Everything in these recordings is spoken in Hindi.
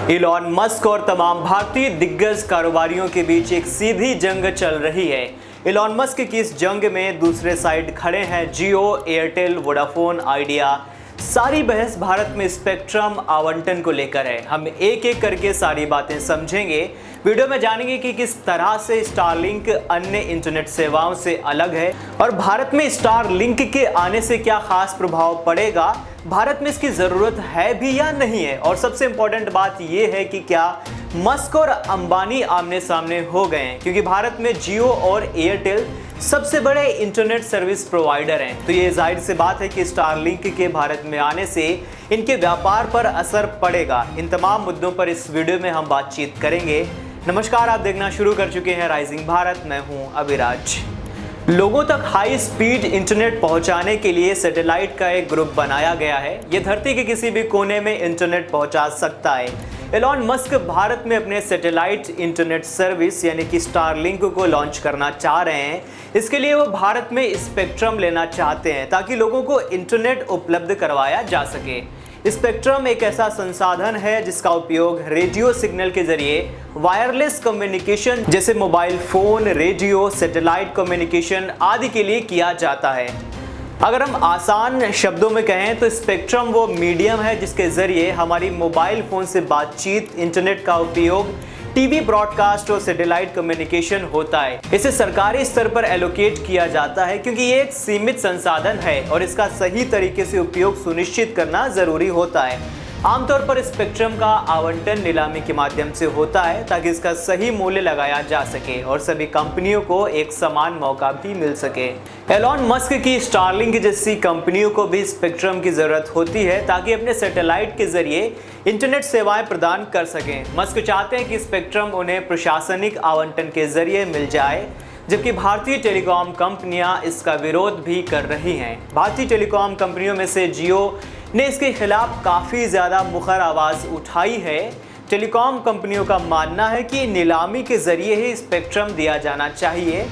इलॉन मस्क और तमाम भारतीय दिग्गज कारोबारियों के बीच एक सीधी जंग चल रही है। इलॉन मस्क की इस जंग में दूसरे साइड खड़े हैं जियो, एयरटेल, वोडाफोन, आइडिया। सारी बहस भारत में स्पेक्ट्रम आवंटन को लेकर है। हम एक एक करके सारी बातें समझेंगे। वीडियो में जानेंगे कि किस तरह से स्टारलिंक अन्य इंटरनेट सेवाओं से अलग है और भारत में स्टारलिंक के आने से क्या खास प्रभाव पड़ेगा, भारत में इसकी ज़रूरत है भी या नहीं है। और सबसे इम्पोर्टेंट बात यह है कि क्या मस्क और अंबानी आमने सामने हो गए हैं, क्योंकि भारत में जियो और एयरटेल सबसे बड़े इंटरनेट सर्विस प्रोवाइडर हैं। तो ये जाहिर सी बात है कि स्टारलिंक के भारत में आने से इनके व्यापार पर असर पड़ेगा। इन तमाम मुद्दों पर इस वीडियो में हम बातचीत करेंगे। नमस्कार, आप देखना शुरू कर चुके हैं राइजिंग भारत। मैं हूं अभिराज। लोगों तक हाई स्पीड इंटरनेट पहुंचाने के लिए सैटेलाइट का एक ग्रुप बनाया गया है। ये धरती के किसी भी कोने में इंटरनेट पहुंचा सकता है। एलॉन मस्क भारत में अपने सैटेलाइट इंटरनेट सर्विस यानी कि स्टारलिंक को लॉन्च करना चाह रहे हैं। इसके लिए वो भारत में स्पेक्ट्रम लेना चाहते हैं ताकि लोगों को इंटरनेट उपलब्ध करवाया जा सके। स्पेक्ट्रम एक ऐसा संसाधन है जिसका उपयोग रेडियो सिग्नल के जरिए वायरलेस कम्युनिकेशन जैसे mobile phone, radio, satellite communication आदि के लिए किया जाता है। अगर हम आसान शब्दों में कहें तो स्पेक्ट्रम वो मीडियम है जिसके जरिए हमारी मोबाइल फोन से बातचीत, इंटरनेट का उपयोग, टीवी ब्रॉडकास्ट और सैटेलाइट कम्युनिकेशन होता है। इसे सरकारी स्तर पर एलोकेट किया जाता है क्योंकि ये एक सीमित संसाधन है और इसका सही तरीके से उपयोग सुनिश्चित करना जरूरी होता है। आमतौर पर स्पेक्ट्रम का आवंटन नीलामी के माध्यम से होता है ताकि इसका सही मूल्य लगाया जा सके और सभी कंपनियों को एक समान मौका भी मिल सके। एलॉन मस्क की स्टारलिंक जैसी कंपनियों को भी स्पेक्ट्रम की जरूरत होती है ताकि अपने सैटेलाइट के जरिए इंटरनेट सेवाएं प्रदान कर सकें। मस्क चाहते हैं कि स्पेक्ट्रम उन्हें प्रशासनिक आवंटन के जरिए मिल जाए, जबकि भारतीय टेलीकॉम कंपनियां इसका विरोध भी कर रही हैं। भारतीय टेलीकॉम कंपनियों में से जियो ने इसके खिलाफ काफ़ी ज़्यादा मुखर आवाज़ उठाई है। टेलीकॉम कंपनियों का मानना है कि नीलामी के जरिए ही स्पेक्ट्रम दिया जाना चाहिए।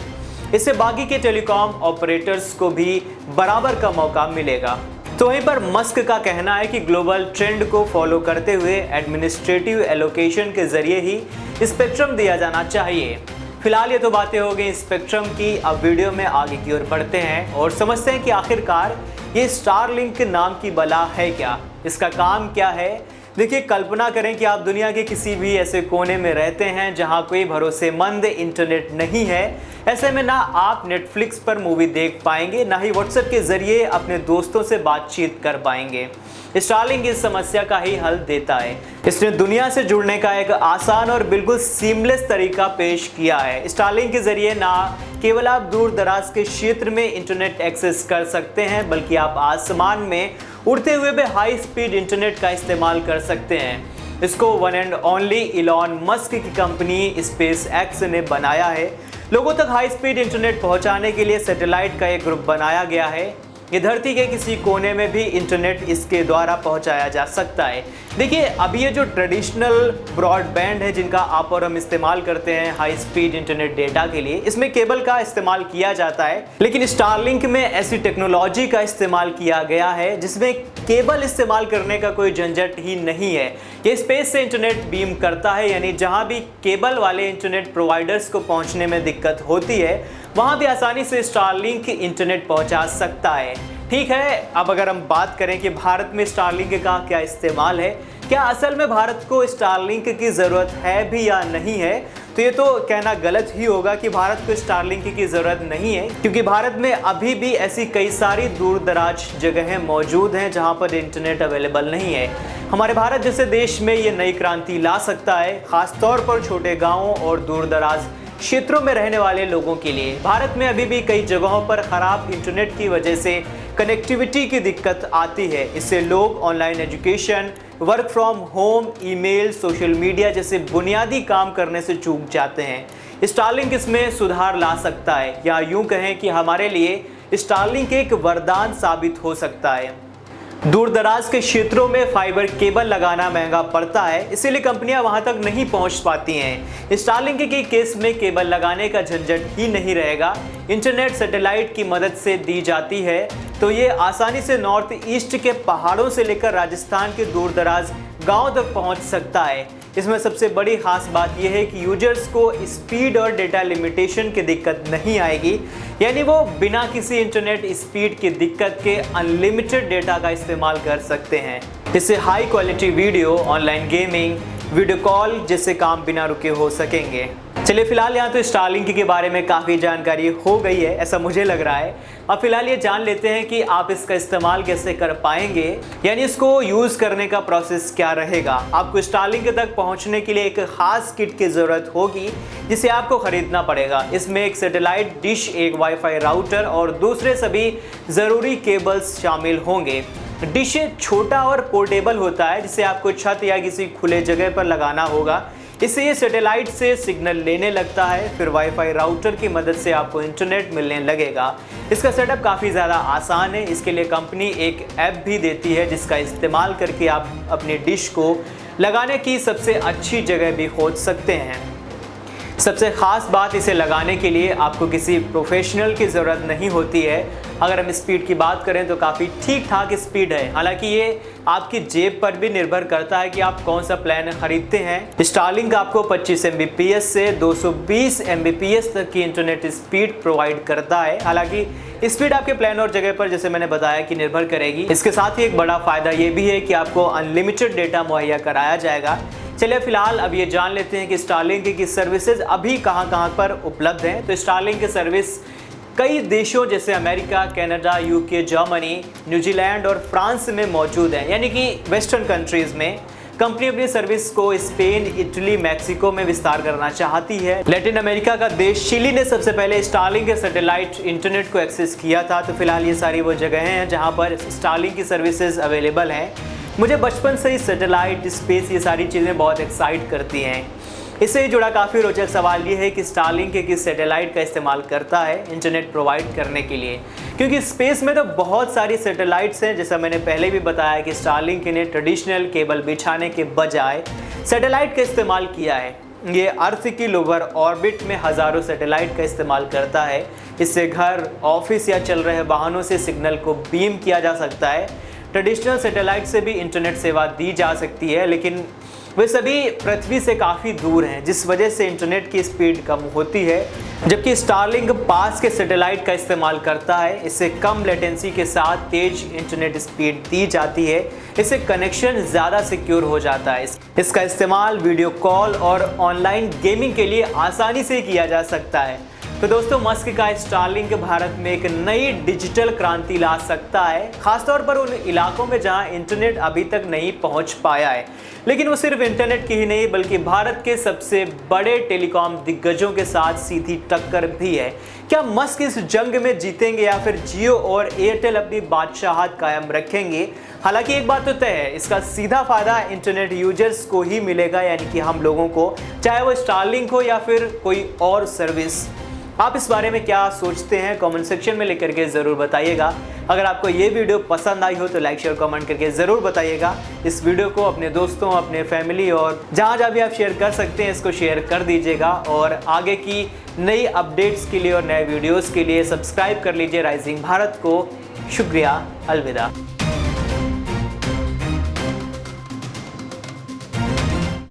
इससे बाकी के टेलीकॉम ऑपरेटर्स को भी बराबर का मौका मिलेगा। तो वहीं पर मस्क का कहना है कि ग्लोबल ट्रेंड को फॉलो करते हुए एडमिनिस्ट्रेटिव एलोकेशन के जरिए ही स्पेक्ट्रम दिया जाना चाहिए। फिलहाल ये तो बातें हो गई स्पेक्ट्रम की। अब वीडियो में आगे की ओर बढ़ते हैं और समझते हैं कि आखिरकार ये स्टारलिंक नाम की बला है क्या, इसका काम क्या है। देखिए, कल्पना करें कि आप दुनिया के किसी भी ऐसे कोने में रहते हैं जहां कोई भरोसेमंद इंटरनेट नहीं है। ऐसे में ना आप नेटफ्लिक्स पर मूवी देख पाएंगे, ना ही व्हाट्सएप के जरिए अपने दोस्तों से बातचीत कर पाएंगे। स्टारलिंक इस समस्या का ही हल देता है। इसने दुनिया से जुड़ने का एक आसान और बिल्कुल सीमलेस तरीका पेश किया है। स्टारलिंक के जरिए ना केवल आप दूर दराज के क्षेत्र में इंटरनेट एक्सेस कर सकते हैं, बल्कि आप आसमान में उड़ते हुए भी हाई स्पीड इंटरनेट का इस्तेमाल कर सकते हैं। इसको one and only Elon Musk की कंपनी स्पेस एक्स ने बनाया है। लोगों तक हाई स्पीड इंटरनेट पहुंचाने के लिए सैटेलाइट का एक ग्रुप बनाया गया है। ये धरती के किसी कोने में भी इंटरनेट इसके द्वारा पहुंचाया जा सकता है। देखिए, अभी ये जो ट्रेडिशनल ब्रॉडबैंड है जिनका आप और हम इस्तेमाल करते हैं हाई स्पीड इंटरनेट डेटा के लिए, इसमें केबल का इस्तेमाल किया जाता है। लेकिन स्टारलिंक में ऐसी टेक्नोलॉजी का इस्तेमाल किया गया है जिसमें केबल इस्तेमाल करने का कोई झंझट ही नहीं है। ये स्पेस से इंटरनेट बीम करता है, यानी जहां भी केबल वाले इंटरनेट प्रोवाइडर्स को पहुंचने में दिक्कत होती है वहां भी आसानी से स्टारलिंक इंटरनेट पहुंचा सकता है। ठीक है, अब अगर हम बात करें कि भारत में स्टारलिंक का क्या इस्तेमाल है, क्या असल में भारत को स्टारलिंक की ज़रूरत है भी या नहीं है, तो ये तो कहना गलत ही होगा कि भारत को स्टारलिंक की ज़रूरत नहीं है, क्योंकि भारत में अभी भी ऐसी कई सारी दूर दराज जगहें मौजूद हैं जहां पर इंटरनेट अवेलेबल नहीं है। हमारे भारत जैसे देश में ये नई क्रांति ला सकता है, खासतौर पर छोटे गाँवों और दूर दराज क्षेत्रों में रहने वाले लोगों के लिए। भारत में अभी भी कई जगहों पर खराब इंटरनेट की वजह से कनेक्टिविटी की दिक्कत आती है। इससे लोग online education, work from home, email, social media जैसे बुनियादी काम करने से चूक जाते हैं। स्टारलिंक इसमें सुधार ला सकता है, या यूं कहें कि हमारे लिए स्टारलिंक एक वरदान साबित हो सकता है। दूर दराज के क्षेत्रों में फाइबर केबल लगाना महंगा पड़ता है, इसीलिए कंपनियां वहां तक नहीं पहुंच पाती हैं। स्टारलिंक के केस में केबल लगाने का झंझट ही नहीं रहेगा। इंटरनेट सैटेलाइट की मदद से दी जाती है, तो ये आसानी से नॉर्थ ईस्ट के पहाड़ों से लेकर राजस्थान के दूर दराज गांव तक पहुंच सकता है। इसमें सबसे बड़ी खास बात यह है कि यूजर्स को स्पीड और डेटा लिमिटेशन की दिक्कत नहीं आएगी, यानी वो बिना किसी इंटरनेट स्पीड की दिक्कत के अनलिमिटेड डेटा का इस्तेमाल कर सकते हैं। इससे high quality video, online gaming, video call जैसे काम बिना रुके हो सकेंगे। चलिए फिलहाल यहाँ तो स्टारलिंक के बारे में काफ़ी जानकारी हो गई है, ऐसा मुझे लग रहा है। अब फिलहाल ये जान लेते हैं कि आप इसका इस्तेमाल कैसे कर पाएंगे, यानी इसको यूज़ करने का प्रोसेस क्या रहेगा। आपको स्टारलिंक तक पहुँचने के लिए एक खास किट की ज़रूरत होगी जिसे आपको ख़रीदना पड़ेगा। इसमें एक सैटेलाइट डिश, एक वाईफाई राउटर और दूसरे सभी ज़रूरी केबल्स शामिल होंगे। डिश छोटा और पोर्टेबल होता है जिसे आपको छत या किसी खुले जगह पर लगाना होगा। इससे ये सैटेलाइट से सिग्नल लेने लगता है, फिर वाईफाई राउटर की मदद से आपको इंटरनेट मिलने लगेगा। इसका सेटअप काफ़ी ज़्यादा आसान है। इसके लिए कंपनी एक ऐप भी देती है जिसका इस्तेमाल करके आप अपनी डिश को लगाने की सबसे अच्छी जगह भी खोज सकते हैं। सबसे ख़ास बात, इसे लगाने के लिए आपको किसी प्रोफेशनल की ज़रूरत नहीं होती है। अगर हम स्पीड की बात करें तो काफ़ी ठीक ठाक स्पीड है। हालांकि ये आपकी जेब पर भी निर्भर करता है कि आप कौन सा प्लान खरीदते हैं। स्टारलिंक आपको 25 Mbps से 220 Mbps तक की इंटरनेट स्पीड प्रोवाइड करता है। हालांकि स्पीड आपके प्लान और जगह पर, जैसे मैंने बताया, कि निर्भर करेगी। इसके साथ ही एक बड़ा फ़ायदा ये भी है कि आपको अनलिमिटेड डेटा मुहैया कराया जाएगा। चलिए फिलहाल अब ये जान लेते हैं कि स्टारलिंक की सर्विसेज अभी कहाँ पर उपलब्ध हैं। तो स्टारलिंक की सर्विस कई देशों जैसे America, Canada, UK, Germany, New Zealand और फ्रांस में मौजूद है, यानी कि वेस्टर्न कंट्रीज़ में। कंपनी अपनी सर्विस को स्पेन, इटली, मैक्सिको में विस्तार करना चाहती है। लैटिन अमेरिका का देश चिली ने सबसे पहले स्टारलिंक के सैटेलाइट इंटरनेट को एक्सेस किया था। तो फिलहाल ये सारी वो जगहें हैं जहाँ पर स्टारलिंक की सर्विसेज अवेलेबल हैं। मुझे बचपन से ही सैटेलाइट, स्पेस, ये सारी चीज़ें बहुत एक्साइट करती हैं। इससे जुड़ा काफ़ी रोचक सवाल ये है कि स्टारलिंक किस सैटेलाइट का इस्तेमाल करता है इंटरनेट प्रोवाइड करने के लिए, क्योंकि स्पेस में तो बहुत सारी सैटेलाइट्स हैं। जैसा मैंने पहले भी बताया कि स्टारलिंक ने ट्रेडिशनल केबल बिछाने के बजाय सैटेलाइट का इस्तेमाल किया है। ये अर्थ की लोअर ऑर्बिट में हज़ारों सैटेलाइट का इस्तेमाल करता है। इससे घर, ऑफिस या चल रहे वाहनों से सिग्नल को बीम किया जा सकता है। ट्रेडिशनल सैटेलाइट से भी इंटरनेट सेवा दी जा सकती है, लेकिन वे सभी पृथ्वी से काफ़ी दूर हैं, जिस वजह से इंटरनेट की स्पीड कम होती है। जबकि स्टारलिंक पास के सैटेलाइट का इस्तेमाल करता है। इससे कम लेटेंसी के साथ तेज इंटरनेट स्पीड दी जाती है। इससे कनेक्शन ज़्यादा सिक्योर हो जाता है। इसका इस्तेमाल वीडियो कॉल और ऑनलाइन गेमिंग के लिए आसानी से किया जा सकता है। तो दोस्तों, मस्क का स्टारलिंक भारत में एक नई डिजिटल क्रांति ला सकता है, खासतौर पर उन इलाकों में जहां इंटरनेट अभी तक नहीं पहुंच पाया है। लेकिन वो सिर्फ इंटरनेट की ही नहीं बल्कि भारत के सबसे बड़े टेलीकॉम दिग्गजों के साथ सीधी टक्कर भी है। क्या मस्क इस जंग में जीतेंगे या फिर जियो और एयरटेल अपनी बादशाहत कायम रखेंगे? हालांकि एक बात तो तय है, इसका सीधा फायदा इंटरनेट यूजर्स को ही मिलेगा, यानी कि हम लोगों को, चाहे वो स्टारलिंक हो या फिर कोई और सर्विस। आप इस बारे में क्या सोचते हैं कमेंट सेक्शन में लिख करके ज़रूर बताइएगा। अगर आपको ये वीडियो पसंद आई हो तो लाइक, शेयर, कमेंट करके ज़रूर बताइएगा। इस वीडियो को अपने दोस्तों, अपने फैमिली और जहाँ भी आप शेयर कर सकते हैं इसको शेयर कर दीजिएगा। और आगे की नई अपडेट्स के लिए और नए वीडियोज़ के लिए सब्सक्राइब कर लीजिए राइजिंग भारत को। शुक्रिया, अलविदा।